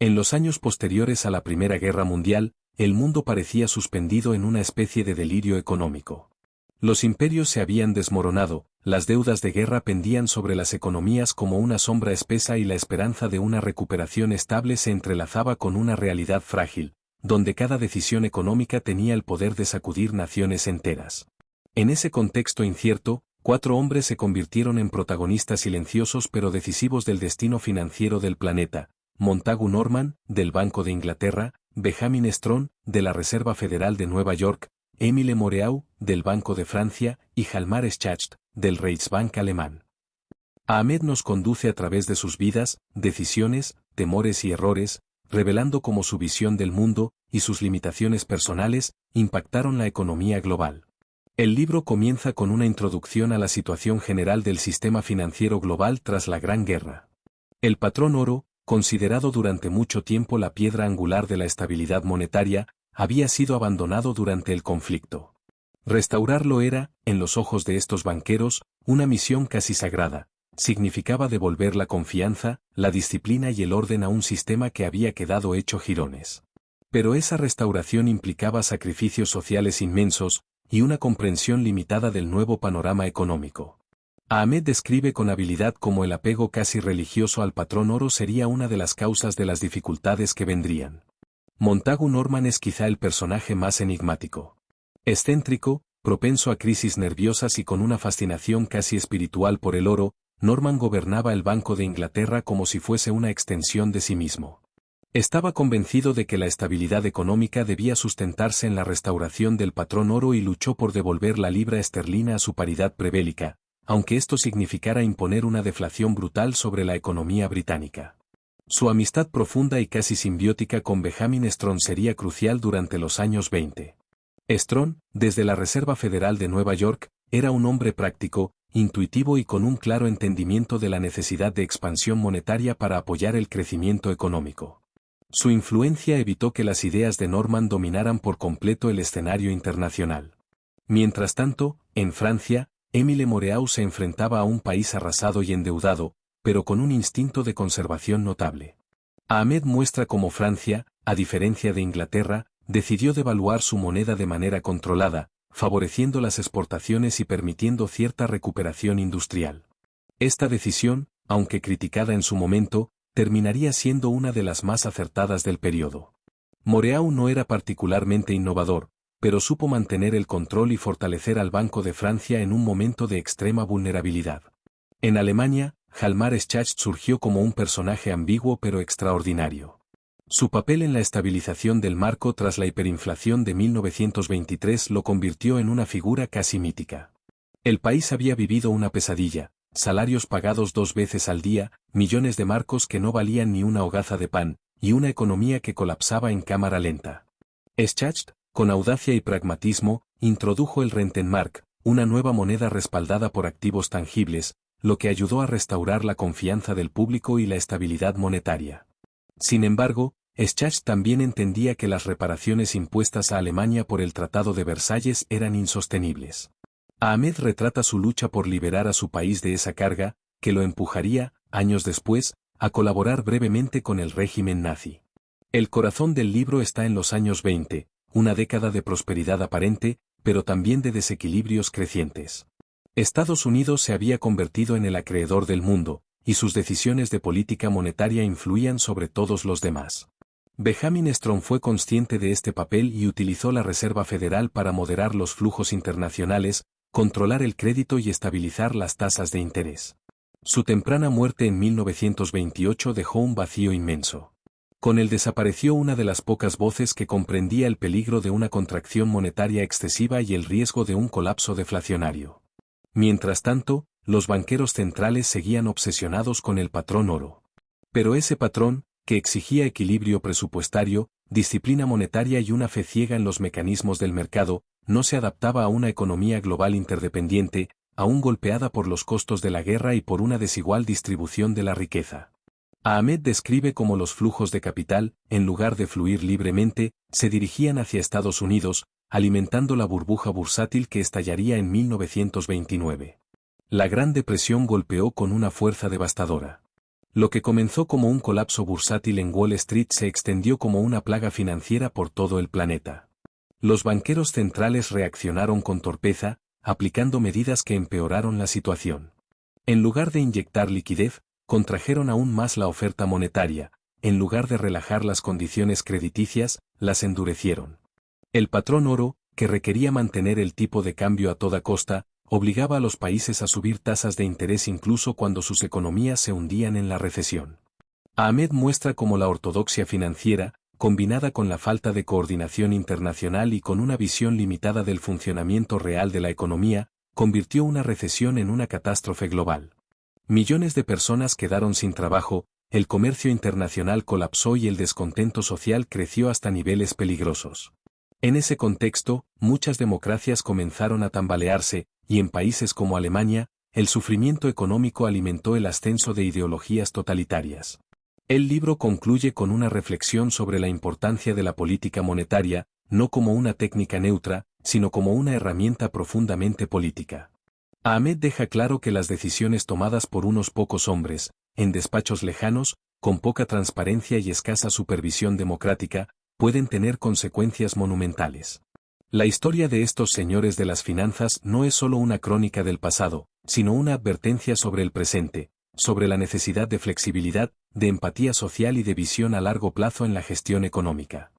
En los años posteriores a la Primera Guerra Mundial, el mundo parecía suspendido en una especie de delirio económico. Los imperios se habían desmoronado, las deudas de guerra pendían sobre las economías como una sombra espesa y la esperanza de una recuperación estable se entrelazaba con una realidad frágil, donde cada decisión económica tenía el poder de sacudir naciones enteras. En ese contexto incierto, 4 hombres se convirtieron en protagonistas silenciosos pero decisivos del destino financiero del planeta: Montagu Norman, del Banco de Inglaterra; Benjamin Strong, de la Reserva Federal de Nueva York; Émile Moreau, del Banco de Francia; y Hjalmar Schacht, del Reichsbank alemán. Ahmed nos conduce a través de sus vidas, decisiones, temores y errores, revelando cómo su visión del mundo, y sus limitaciones personales, impactaron la economía global. El libro comienza con una introducción a la situación general del sistema financiero global tras la Gran Guerra. El patrón oro, considerado durante mucho tiempo la piedra angular de la estabilidad monetaria, había sido abandonado durante el conflicto. Restaurarlo era, en los ojos de estos banqueros, una misión casi sagrada. Significaba devolver la confianza, la disciplina y el orden a un sistema que había quedado hecho jirones. Pero esa restauración implicaba sacrificios sociales inmensos, y una comprensión limitada del nuevo panorama económico. Ahmed describe con habilidad cómo el apego casi religioso al patrón oro sería una de las causas de las dificultades que vendrían. Montagu Norman es quizá el personaje más enigmático. Excéntrico, propenso a crisis nerviosas y con una fascinación casi espiritual por el oro, Norman gobernaba el Banco de Inglaterra como si fuese una extensión de sí mismo. Estaba convencido de que la estabilidad económica debía sustentarse en la restauración del patrón oro y luchó por devolver la libra esterlina a su paridad prebélica, aunque esto significara imponer una deflación brutal sobre la economía británica. Su amistad profunda y casi simbiótica con Benjamin Strong sería crucial durante los años 20. Strong, desde la Reserva Federal de Nueva York, era un hombre práctico, intuitivo y con un claro entendimiento de la necesidad de expansión monetaria para apoyar el crecimiento económico. Su influencia evitó que las ideas de Norman dominaran por completo el escenario internacional. Mientras tanto, en Francia, Émile Moreau se enfrentaba a un país arrasado y endeudado, pero con un instinto de conservación notable. Ahmed muestra cómo Francia, a diferencia de Inglaterra, decidió devaluar su moneda de manera controlada, favoreciendo las exportaciones y permitiendo cierta recuperación industrial. Esta decisión, aunque criticada en su momento, terminaría siendo una de las más acertadas del periodo. Moreau no era particularmente innovador, pero supo mantener el control y fortalecer al Banco de Francia en un momento de extrema vulnerabilidad. En Alemania, Hjalmar Schacht surgió como un personaje ambiguo pero extraordinario. Su papel en la estabilización del marco tras la hiperinflación de 1923 lo convirtió en una figura casi mítica. El país había vivido una pesadilla: salarios pagados 2 veces al día, millones de marcos que no valían ni una hogaza de pan, y una economía que colapsaba en cámara lenta. Schacht, con audacia y pragmatismo, introdujo el Rentenmark, una nueva moneda respaldada por activos tangibles, lo que ayudó a restaurar la confianza del público y la estabilidad monetaria. Sin embargo, Schacht también entendía que las reparaciones impuestas a Alemania por el Tratado de Versalles eran insostenibles. Ahmed retrata su lucha por liberar a su país de esa carga, que lo empujaría, años después, a colaborar brevemente con el régimen nazi. El corazón del libro está en los años 20, una década de prosperidad aparente, pero también de desequilibrios crecientes. Estados Unidos se había convertido en el acreedor del mundo, y sus decisiones de política monetaria influían sobre todos los demás. Benjamin Strong fue consciente de este papel y utilizó la Reserva Federal para moderar los flujos internacionales, controlar el crédito y estabilizar las tasas de interés. Su temprana muerte en 1928 dejó un vacío inmenso. Con él desapareció una de las pocas voces que comprendía el peligro de una contracción monetaria excesiva y el riesgo de un colapso deflacionario. Mientras tanto, los banqueros centrales seguían obsesionados con el patrón oro. Pero ese patrón, que exigía equilibrio presupuestario, disciplina monetaria y una fe ciega en los mecanismos del mercado, no se adaptaba a una economía global interdependiente, aún golpeada por los costos de la guerra y por una desigual distribución de la riqueza. Ahmed describe cómo los flujos de capital, en lugar de fluir libremente, se dirigían hacia Estados Unidos, alimentando la burbuja bursátil que estallaría en 1929. La Gran Depresión golpeó con una fuerza devastadora. Lo que comenzó como un colapso bursátil en Wall Street se extendió como una plaga financiera por todo el planeta. Los banqueros centrales reaccionaron con torpeza, aplicando medidas que empeoraron la situación. En lugar de inyectar liquidez, contrajeron aún más la oferta monetaria, en lugar de relajar las condiciones crediticias, las endurecieron. El patrón oro, que requería mantener el tipo de cambio a toda costa, obligaba a los países a subir tasas de interés incluso cuando sus economías se hundían en la recesión. Ahmed muestra cómo la ortodoxia financiera, combinada con la falta de coordinación internacional y con una visión limitada del funcionamiento real de la economía, convirtió una recesión en una catástrofe global. Millones de personas quedaron sin trabajo, el comercio internacional colapsó y el descontento social creció hasta niveles peligrosos. En ese contexto, muchas democracias comenzaron a tambalearse, y en países como Alemania, el sufrimiento económico alimentó el ascenso de ideologías totalitarias. El libro concluye con una reflexión sobre la importancia de la política monetaria, no como una técnica neutra, sino como una herramienta profundamente política. Ahmed deja claro que las decisiones tomadas por unos pocos hombres, en despachos lejanos, con poca transparencia y escasa supervisión democrática, pueden tener consecuencias monumentales. La historia de estos señores de las finanzas no es solo una crónica del pasado, sino una advertencia sobre el presente, sobre la necesidad de flexibilidad, de empatía social y de visión a largo plazo en la gestión económica.